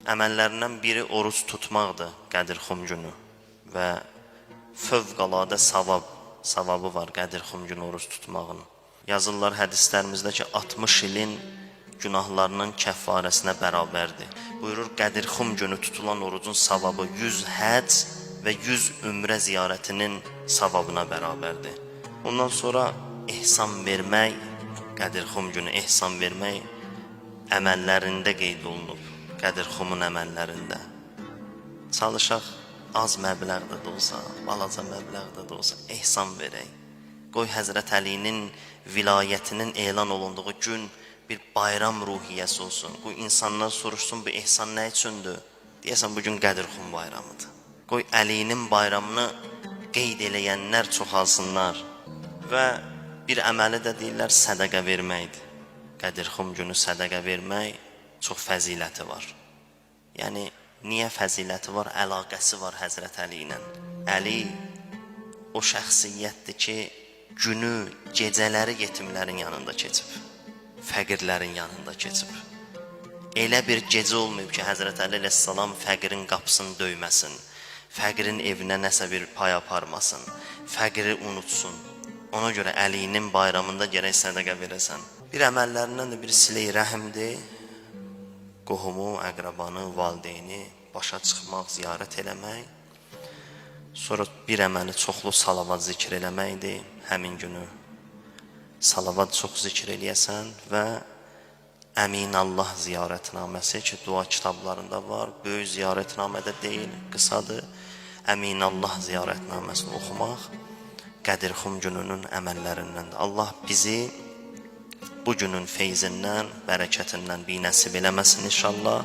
Əməllərindən biri oruç tutmaqdır Qədirxum günü və fövqəladə savabı var Qədirxum günü oruç tutmağın. Yazırlar hədislərimizdə ki, 60 ilin günahlarının kəffarəsinə bərabərdir. Buyurur, Qədirxum günü tutulan orucun savabı 100 həcc və 100 ümrə ziyarətinin savabına bərabərdir. Ondan sonra ehsan vermək, Qədirxum günü ehsan vermək əməllərində qeyd olunub. Qədirxumun əməllərində. Çalışaq, az məbləğdə də olsa, balaca məbləğdə də olsa ehsan verək. Qoy Həzrət Əlinin vilayətinin elan olunduğu gün bir bayram ruhiyyəsi olsun. Qoy insanlar soruşsun, bu ehsan nə üçündür? Deyəsən, bugün Qədirxum bayramıdır. Qoy Əlinin bayramını qeyd eləyənlər çoxalsınlar. Və bir əməli də deyirlər, sədəqə verməkdir. Qədirxum günü sədəqə vermək çox fəziləti var. Yəni, niyə fəziləti var? Əlaqəsi var Həzrət Əli ilə. Əli o şəxsiyyətdir ki, günü, gecələri yetimlərin yanında keçib, fəqirlərin yanında keçib. Elə bir gecə olmayıb ki, Həzrət Əli əleyhissalam fəqirin qapısını döyməsin, fəqirin evinə nəsə bir pay aparmasın, fəqiri unutsun. Ona görə Əlinin bayramında gərək sədəqə verəsən. Bir əməllərindən də bir silə-i rəhimdir. Qohumu, əqrabanı, valideyni başa çıxmaq, ziyarət eləmək. Sonra bir əməli çoxlu salavat zikr eləməkdir. Həmin günü salavat çox zikr eləyəsən və Əmin Allah ziyarətnaməsi ki, dua kitablarında var. Böyük ziyarətnamədə deyil, qısadır. Əmin Allah ziyarətnaməsini oxumaq Qədirxum gününün əməllərindəndir. Allah bizi bu günün feyzindən, bərəkətindən binəsib eləməsin inşallah.